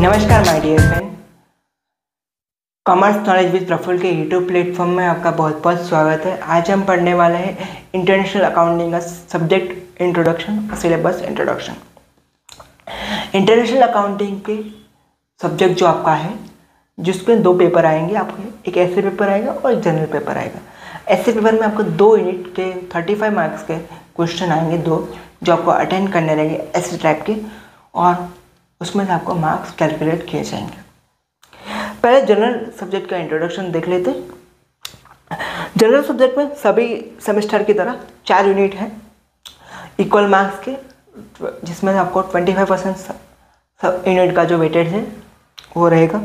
नमस्कार my dear friend, commerce knowledge with Praful के YouTube platform में आपका बहुत बहुत स्वागत है। आज हम पढ़ने वाले हैं इंटरनेशनल अकाउंटिंग का सब्जेक्ट इंट्रोडक्शन और सिलेबस इंट्रोडक्शन। इंटरनेशनल अकाउंटिंग के सब्जेक्ट जो आपका है, जिसमें दो पेपर आएंगे आपके, एक ऐसे पेपर आएगा और एक जनरल पेपर आएगा। ऐसे पेपर में आपको 2 यूनिट के 35 मार्क्स के क्वेश्चन आएंगे, दो जो आपको अटेंड करने रहेंगे ऐसे टाइप के, और उसमें से आपको मार्क्स कैलकुलेट किए जाएंगे। पहले जनरल सब्जेक्ट का इंट्रोडक्शन देख लेते हैं। जनरल सब्जेक्ट में सभी सेमेस्टर की तरह 4 यूनिट है इक्वल मार्क्स के, जिसमें आपको 25% सब यूनिट का जो वेटेज है वो रहेगा।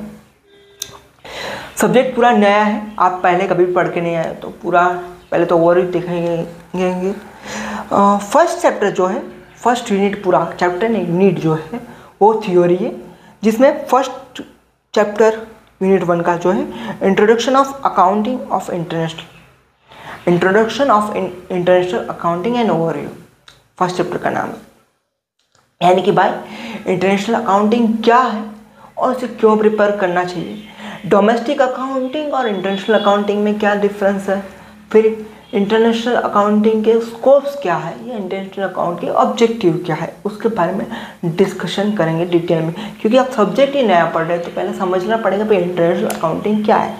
सब्जेक्ट पूरा नया है, आप पहले कभी भी पढ़ के नहीं आए तो पूरा पहले तो ओवरव्यू देखेंगे। फर्स्ट चैप्टर जो है, फर्स्ट यूनिट, पूरा चैप्टर नहीं यूनिट जो है वो थ्योरी है, जिसमें फर्स्ट चैप्टर यूनिट 1 का जो है introduction of accounting of introduction of international accounting and overview, first chapter का नाम है। यानी कि भाई इंटरनेशनल अकाउंटिंग क्या है और उसे क्यों प्रिपेयर करना चाहिए, डोमेस्टिक अकाउंटिंग और इंटरनेशनल अकाउंटिंग में क्या डिफरेंस है, फिर इंटरनेशनल अकाउंटिंग के स्कोप्स क्या है या इंटरनेशनल अकाउंट के ऑब्जेक्टिव क्या है, उसके बारे में डिस्कशन करेंगे डिटेल में। क्योंकि आप सब्जेक्ट ही नया पढ़ रहे हैं तो पहले समझना पड़ेगा भाई इंटरनेशनल अकाउंटिंग क्या है।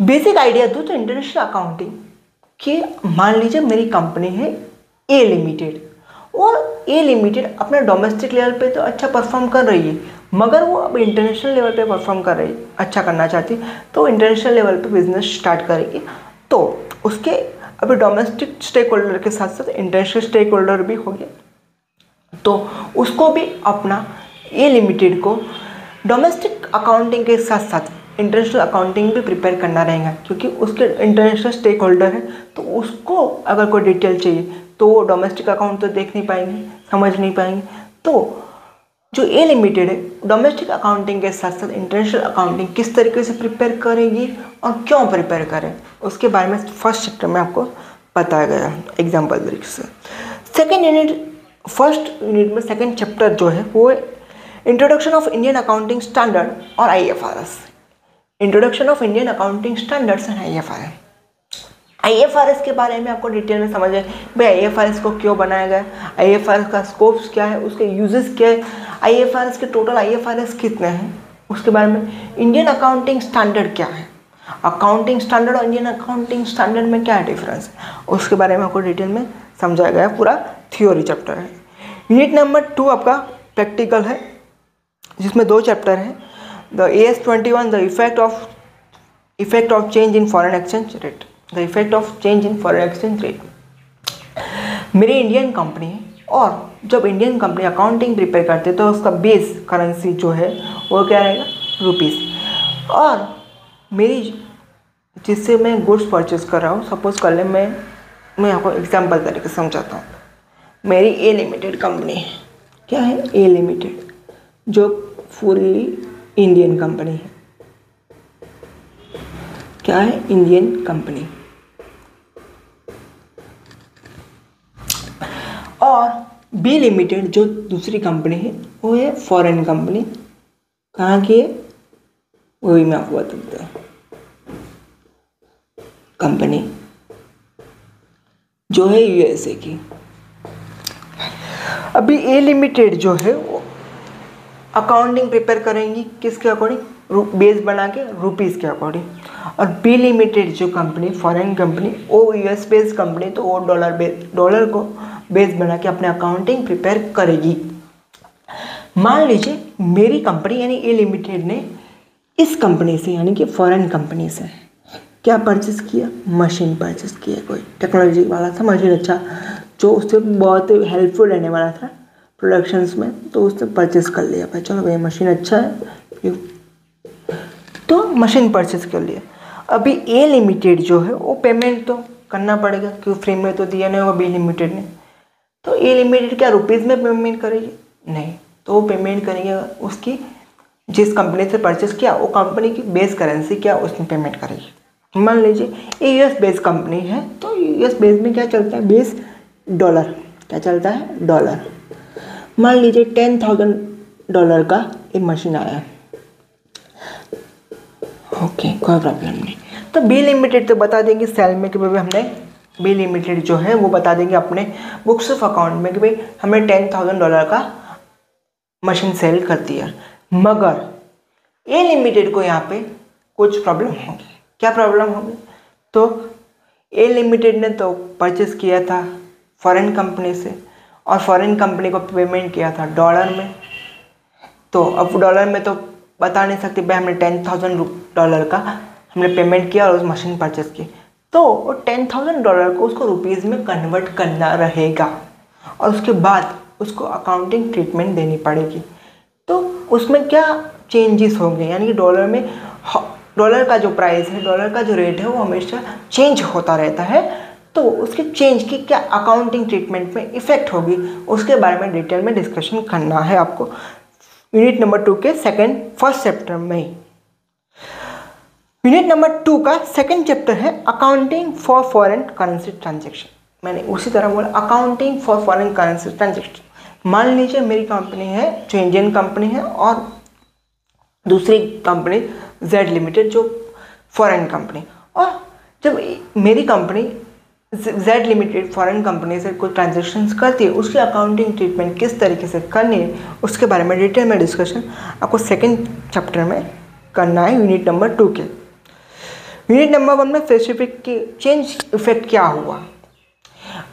बेसिक आइडिया दूँ तो इंटरनेशनल अकाउंटिंग कि मान लीजिए मेरी कंपनी है ए लिमिटेड, और ए लिमिटेड अपने डोमेस्टिक लेवल पे तो अच्छा परफॉर्म कर रही है, मगर वो अब इंटरनेशनल लेवल पे परफॉर्म कर रही है, अच्छा करना चाहती है, तो इंटरनेशनल लेवल पे बिजनेस स्टार्ट करेगी। तो उसके अभी डोमेस्टिक स्टेक होल्डर के साथ साथ इंटरनेशनल स्टेक होल्डर भी हो गया, तो उसको भी अपना ए लिमिटेड को डोमेस्टिक अकाउंटिंग के साथ साथ इंटरनेशनल अकाउंटिंग भी प्रिपेयर करना रहेगा, क्योंकि उसके इंटरनेशनल स्टेक होल्डर है, तो उसको अगर कोई डिटेल चाहिए तो वो डोमेस्टिक अकाउंट तो देख नहीं पाएंगे, समझ नहीं पाएंगे। तो जो ए लिमिटेड है डोमेस्टिक अकाउंटिंग के साथ साथ इंटरनेशनल अकाउंटिंग किस तरीके से प्रिपेयर करेगी और क्यों प्रिपेयर करें, उसके बारे में फर्स्ट चैप्टर में आपको बताया गया है एग्जाम्पल तरीके से। सेकेंड यूनिट, फर्स्ट यूनिट में सेकेंड चैप्टर जो है वो introduction of Indian accounting standard और IFRS, introduction of Indian accounting standards and IFRS के बारे में आपको डिटेल में समझ है भाई IFRS को क्यों बनाया गया, IFRS का स्कोप्स क्या है, उसके यूजेस क्या है, IFRS के टोटल IFRS कितने हैं, उसके बारे में इंडियन अकाउंटिंग स्टैंडर्ड क्या है, अकाउंटिंग स्टैंडर्ड और इंडियन अकाउंटिंग स्टैंडर्ड में क्या डिफरेंस है, उसके बारे में आपको डिटेल में समझाया गया है। पूरा थ्योरी चैप्टर है। यूनिट नंबर 2 आपका प्रैक्टिकल है, जिसमें 2 चैप्टर हैं, the AS21 the effect of change in foreign exchange rate, the effect of change in foreign exchange rate. मेरी इंडियन कंपनी है, और जब इंडियन कंपनी अकाउंटिंग प्रिपेयर करते हैं तो उसका बेस करेंसी जो है वो क्या रहेगा, रुपीस। और मेरी जिससे मैं गुड्स परचेज कर रहा हूँ, सपोज कर ले मैं आपको एग्जांपल तरीके से समझाता हूँ। मेरी ए लिमिटेड कंपनी है, क्या है, ए लिमिटेड, जो फुल्ली इंडियन कंपनी है, क्या है, इंडियन कंपनी। और बी लिमिटेड जो दूसरी कंपनी है वो है फॉरेन कंपनी, कहाँ की है वो भी मैं आपको बता देता हूँ। कंपनी जो है USA की। अभी ए लिमिटेड जो है वो अकाउंटिंग प्रिपेयर करेंगी किसके अकॉर्डिंग, बेस बना के रुपीस के अकॉर्डिंग। और बी लिमिटेड जो कंपनी फॉरेन कंपनी वो US बेस्ड कंपनी, तो वो डॉलर को बेस बना के अपने अकाउंटिंग प्रिपेयर करेगी। मान लीजिए मेरी कंपनी यानी ए लिमिटेड ने इस कंपनी से यानी कि फॉरेन कंपनी से क्या परचेस किया, मशीन परचेस किया, कोई टेक्नोलॉजी वाला था मशीन, अच्छा जो उससे बहुत हेल्पफुल रहने वाला था प्रोडक्शंस में, तो उसने परचेस कर लिया। भाई चलो भाई मशीन अच्छा है, तो मशीन परचेस कर लिया। अभी ए लिमिटेड जो है वो पेमेंट तो करना पड़ेगा, क्योंकि फ्री में तो दिया नहीं होगा बी लिमिटेड ने, तो ए लिमिटेड क्या रुपीज़ में पेमेंट करेगी, नहीं, तो वो पेमेंट करेगी उसकी जिस कंपनी से परचेस किया वो कंपनी की बेस करेंसी क्या उसमें पेमेंट करेगी। मान लीजिए US बेस कंपनी है, तो US बेस में क्या चलता है, बेस डॉलर, क्या चलता है, डॉलर। मान लीजिए $10,000 डॉलर का एक मशीन आया। ओके, कोई प्रॉब्लम नहीं। तो बी लिमिटेड तो बता देंगे सेल में कि भाई हमने बी लिमिटेड जो है वो बता देंगे अपने बुक्स ऑफ अकाउंट में कि भाई हमने $10,000 का मशीन सेल कर दिया। मगर ए लिमिटेड को यहाँ पे कुछ प्रॉब्लम होगी। क्या प्रॉब्लम होगी? तो ए लिमिटेड ने तो परचेस किया था फॉरेन कंपनी से और फॉरेन कंपनी को पेमेंट किया था डॉलर में। तो अब डॉलर में तो बता नहीं सकते भाई हमने $10,000 का हमने पेमेंट किया और उस मशीन परचेस की। तो वो $10,000 को उसको रुपीज़ में कन्वर्ट करना रहेगा और उसके बाद उसको अकाउंटिंग ट्रीटमेंट देनी पड़ेगी। तो उसमें क्या चेंजेस होंगे, यानी कि डॉलर का जो प्राइस है, डॉलर का जो रेट है वो हमेशा चेंज होता रहता है। तो उसके चेंज की क्या अकाउंटिंग ट्रीटमेंट में इफेक्ट होगी, उसके बारे में डिटेल में डिस्कशन करना है आपको यूनिट नंबर 2 के फर्स्ट चैप्टर में। यूनिट नंबर 2 का सेकंड चैप्टर है accounting for foreign currency transaction. मैंने उसी तरह बोला accounting for foreign currency transaction. मान लीजिए मेरी कंपनी है जो इंडियन कंपनी है और दूसरी कंपनी जेड लिमिटेड जो फॉरेन कंपनी, और जब मेरी company Z limited foreign company से कोई ट्रांजेक्शन्स करती है उसकी अकाउंटिंग ट्रीटमेंट किस तरीके से करनी है उसके बारे में डिटेल में डिस्कशन आपको सेकंड चैप्टर में करना है यूनिट नंबर 2 के। यूनिट नंबर 1 में स्पेसिफिक की चेंज इफेक्ट क्या हुआ,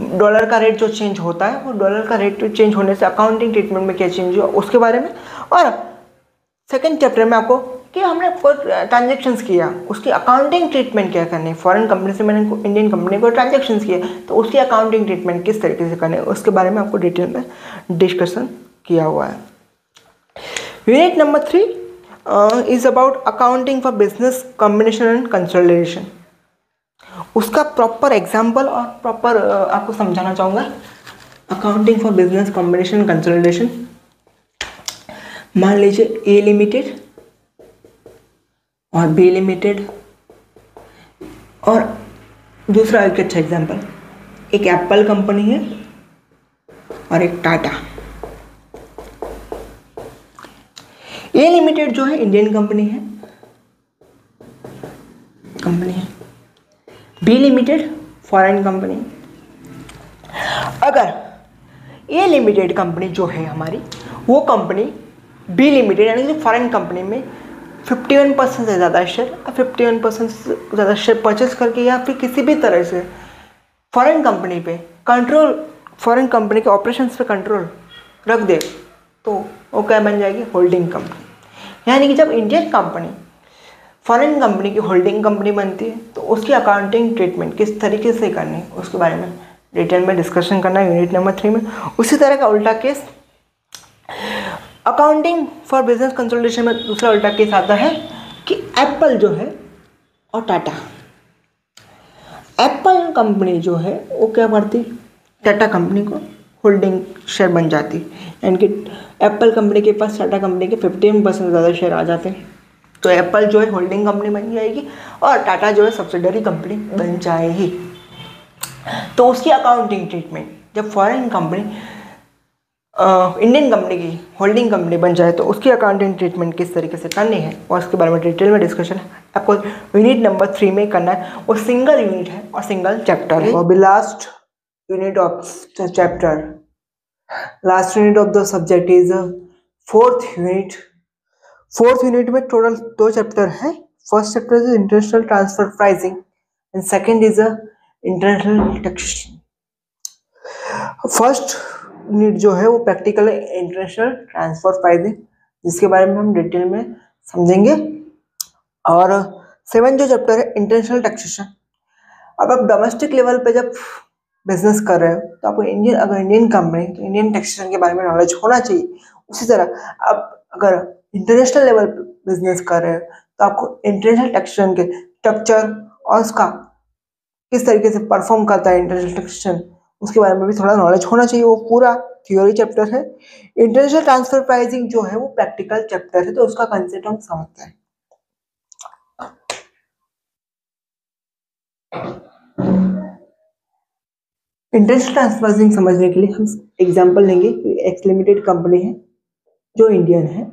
डॉलर का रेट जो चेंज होता है वो डॉलर का रेट चेंज होने से अकाउंटिंग ट्रीटमेंट में क्या चेंज हुआ उसके बारे में, और सेकंड चैप्टर में आपको कि हमने कोई ट्रांजेक्शन्स किया उसकी अकाउंटिंग ट्रीटमेंट क्या करनी है। फॉरेन कंपनी से मैंने इंडियन कंपनी को ट्रांजेक्शन्स किया तो उसकी अकाउंटिंग ट्रीटमेंट किस तरीके से करनी है उसके बारे में आपको डिटेल में डिस्कशन किया हुआ है। Unit number 3 is about accounting for business combination and consolidation. उसका प्रॉपर एग्जाम्पल और प्रॉपर आपको समझाना चाहूँगा। Accounting for business combination consolidation, मान लीजिए ए लिमिटेड और बी लिमिटेड, और दूसरा एक अच्छा एग्जाम्पल एक एप्पल कंपनी है और एक टाटा। ए लिमिटेड जो है इंडियन कंपनी है, बी लिमिटेड फॉरेन कंपनी। अगर ए लिमिटेड कंपनी जो है हमारी वो कंपनी बी लिमिटेड यानी कि फॉरेन कंपनी में 51% से ज़्यादा शेयर 51% से ज़्यादा शेयर परचेज करके या फिर किसी भी तरह से फॉरेन कंपनी पे कंट्रोल, फॉरेन कंपनी के ऑपरेशंस पे कंट्रोल रख दे तो वो क्या बन जाएगी, होल्डिंग कंपनी। यानी कि जब इंडियन कंपनी फॉरेन कंपनी की होल्डिंग कंपनी बनती है तो उसकी अकाउंटिंग ट्रीटमेंट किस तरीके से करनी है उसके बारे में डिटेल में डिस्कशन करना है यूनिट नंबर 3 में। उसी तरह का उल्टा case accounting for business consolidation में दूसरा उल्टा केस आता है कि एप्पल जो है और टाटा, एप्पल कंपनी जो है वो क्या करती, टाटा कंपनी को होल्डिंग शेयर बन जाती, यानी कि एप्पल कंपनी के पास टाटा कंपनी के 51% से ज़्यादा शेयर आ जाते हैं तो एप्पल जो है होल्डिंग कंपनी बन जाएगी और टाटा जो है सब्सिडरी कंपनी बन जाएगी। तो उसकी अकाउंटिंग ट्रीटमेंट जब फॉरेन कंपनी इंडियन कंपनी की होल्डिंग कंपनी बन जाए तो उसकी अकाउंटिंग ट्रीटमेंट किस तरीके से करनी है और उसके बारे में डिटेल में डिस्कशन आपको यूनिट नंबर 3 में करना है। वो सिंगल यूनिट है और सिंगल चैप्टर है। और last unit of chapter, last unit of the subject is fourth unit. Fourth unit में टोटल 2 चैप्टर है। First chapter is international transfer pricing and second is international taxation. First unit जो है वो practical international transfer pricing जिसके बारे में हम detail में समझेंगे, और 7 जो चैप्टर है इंटरनेशनल टैक्सेशन। अब आप डोमेस्टिक लेवल पे जब बिजनेस कर रहे हो तो आपको अगर इंडियन कंपनी तो इंडियन टैक्सेशन के बारे में नॉलेज होना चाहिए। उसी तरह आप अगर इंटरनेशनल लेवल पे बिजनेस कर रहे हो तो आपको इंटरनेशनल टैक्सेशन के स्ट्रक्चर और उसका किस तरीके से परफॉर्म करता है इंटरनेशनल टैक्सेशन उसके बारे में भी थोड़ा नॉलेज होना चाहिए। वो पूरा थ्योरी चैप्टर है। इंटरनेशनल ट्रांसफर प्राइसिंग जो है वो प्रैक्टिकल चैप्टर है तो उसका कंसेप्ट हम समझते हैं। इंटरनेशनल ट्रांसफर प्राइसिंग समझने के लिए हम एग्जांपल लेंगे। एक्स लिमिटेड कंपनी है जो इंडियन है,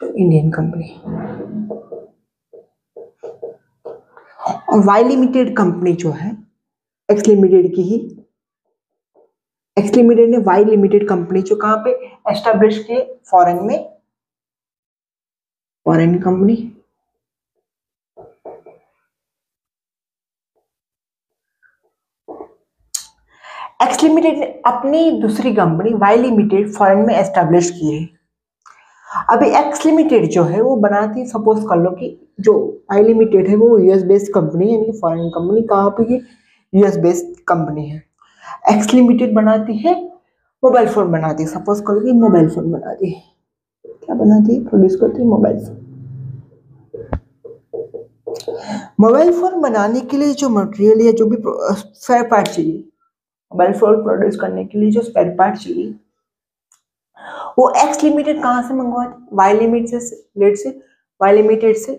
जो इंडियन कंपनी, और वाई लिमिटेड कंपनी जो है एक्स लिमिटेड की ही, एक्स लिमिटेड ने वाई लिमिटेड कंपनी जो कहाँ पे एस्टेब्लिश किए, फॉरेन में, फॉरेन कंपनी। एक्स लिमिटेड ने अपनी दूसरी कंपनी वाई लिमिटेड फॉरेन में एस्टेब्लिश की है। अभी एक्स लिमिटेड जो है वो बनाती है, सपोज कर लो कि जो वाई लिमिटेड है वो यूएस बेस्ड कंपनी है, यानी कि फॉरेन कंपनी, कहाँ पे की यूएस बेस्ड कंपनी है। एक्स लिमिटेड बनाती है मोबाइल फोन बनाती है, सपोज करो कि मोबाइल फोन बनाती है, क्या बनाती है, प्रोड्यूस करती है मोबाइल फोन। मोबाइल फोन बनाने के लिए जो मटेरियल या जो भी स्पेयर पार्ट चाहिए, मोबाइल फोन प्रोड्यूस करने के लिए जो स्पेयर पार्ट चाहिए, वो एक्स लिमिटेड कहाँ से मंगवाती, वाई लिमिटेड से, वाई लिमिटेड से,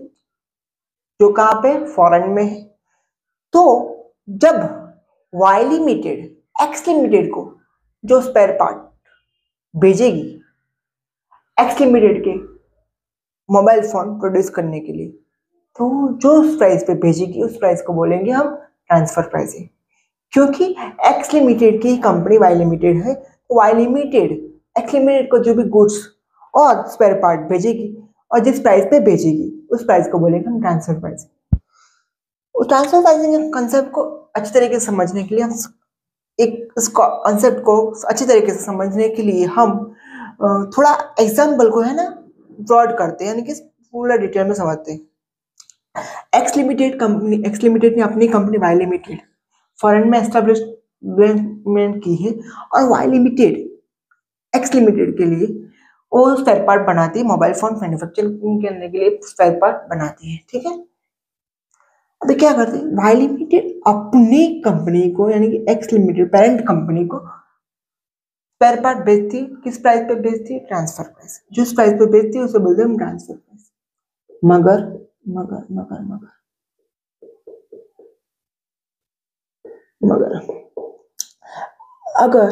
जो कहाँ पे फॉरेन में है। तो जब वाई लिमिटेड एक्स लिमिटेड को जो स्पेयर पार्ट भेजेगी एक्स लिमिटेड के मोबाइल फोन प्रोड्यूस करने के लिए, तो जो प्राइस पे भेजेगी उस प्राइस को बोलेंगे हम ट्रांसफर प्राइसिंग। क्योंकि एक्स लिमिटेड की कंपनी वाई लिमिटेड है, तो वाई लिमिटेड एक्स लिमिटेड को जो भी गुड्स और स्पेयर पार्ट भेजेगी और जिस प्राइस पे भेजेगी उस प्राइस को बोलेंगे हम ट्रांसफर प्राइसिंग। उस ट्रांसफर प्राइसिंग के कंसेप्ट को अच्छी तरीके से समझने के लिए हम इस कॉन्सेप्ट को अच्छी तरीके से समझने के लिए हम थोड़ा एग्जाम्पल को है ना ब्रॉड करते हैं, यानी कि पूरा डिटेल में समझते हैं। X limited company, x limited ने अपनी कंपनी वाई लिमिटेड फॉरेन में एस्टेब्लिशमेंट की है, और वाई लिमिटेड एक्स लिमिटेड के लिए वो स्पेयर पार्ट बनाती है, मोबाइल फोन मैन्युफैक्चरिंग करने के लिए स्पेयर पार्ट बनाती है, ठीक है। अभी क्या करते हैं, वाई लिमिटेड अपनी कंपनी को, यानी कि एक्स लिमिटेड पेरेंट कंपनी को स्पेयर पार्ट बेचती है, किस प्राइस पे बेचती है, ट्रांसफर प्राइस। जिस प्राइस पे बेचती है उसे बोलते हैं हम ट्रांसफर प्राइस। मगर मगर मगर मगर मगर अगर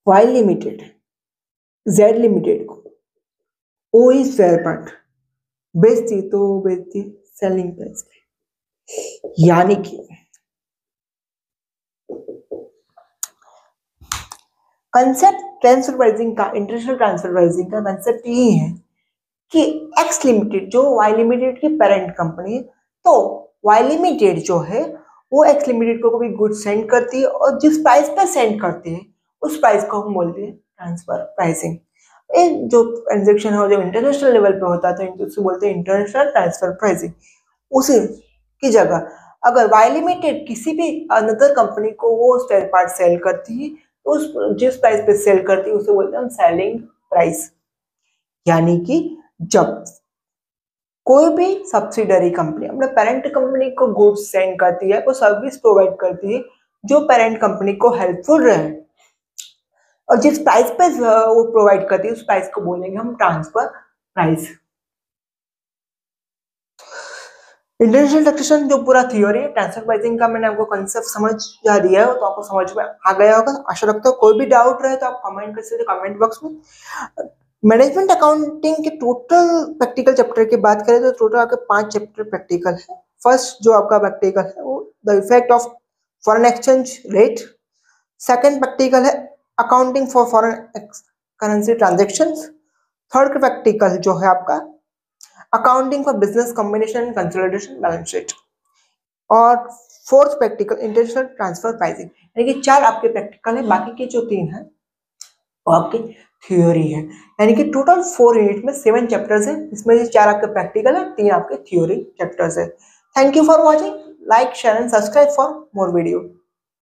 वाई लिमिटेड जेड लिमिटेड को वही स्पेयर पार्ट बेचती तो बेचती सेलिंग प्राइस पे, यानी कि कंसेप्ट ट्रांसफर प्राइसिंग का, इंटरनेशनल ट्रांसफर प्राइसिंग का कंसेप्ट यही है कि एक्स लिमिटेड जो वाई लिमिटेड की पेरेंट कंपनी है, तो वाई लिमिटेड जो है वो एक्स लिमिटेड को कभी गुड्स सेंड करती है और जिस प्राइस पे सेंड करती है उस प्राइस को हम बोलते हैं ट्रांसफर प्राइसिंग। जो ट्रांजेक्शन हो जो इंटरनेशनल लेवल पे होता है तो उसको बोलते हैं इंटरनेशनल ट्रांसफर प्राइसिंग। उसी की जगह अगर वाई लिमिटेड किसी भी अनदर कंपनी को वो स्पेयर पार्ट सेल करती है तो उस जिस प्राइस पे सेल करती है उसे बोलते हैं हम सेलिंग प्राइस। यानी कि जब कोई भी सब्सिडरी कंपनी अपने पेरेंट कंपनी को गुड्स सेंड करती है, वो सर्विस प्रोवाइड करती है जो पेरेंट कंपनी को हेल्पफुल रहे, और जिस प्राइस पे वो प्रोवाइड करती है उस प्राइस को बोलेंगे हम ट्रांसफर प्राइस। इंटरनेशनल टैक्सेशन जो पूरा थ्योरी है ट्रांसफर प्राइसिंग का, मैंने आपको कंसेप्ट समझ जा दिया है तो आपको समझ में आ गया होगा, आशा रखता हूँ। कोई भी डाउट रहे तो आप कमेंट कर सकते हैं कमेंट बॉक्स में। मैनेजमेंट अकाउंटिंग के टोटल प्रैक्टिकल चैप्टर की बात करें तो टोटल आपके 5 चैप्टर प्रैक्टिकल है। फर्स्ट जो आपका प्रैक्टिकल है वो the effect of foreign exchange rate. Second practical है accounting for foreign currency transactions. Third practical जो है आपका accounting for business combination and consolidation balance sheet. और fourth practical international transfer pricing. यानी कि 4 आपके प्रैक्टिकल है, बाकी के जो 3 है वो आपके थ्योरी है। यानी कि टोटल 4 यूनिट में 7 चैप्टर्स है, इसमें से 4 आपके प्रैक्टिकल है, 3 आपके थ्योरी चैप्टर्स है। Thank you for watching, like share and subscribe for more video.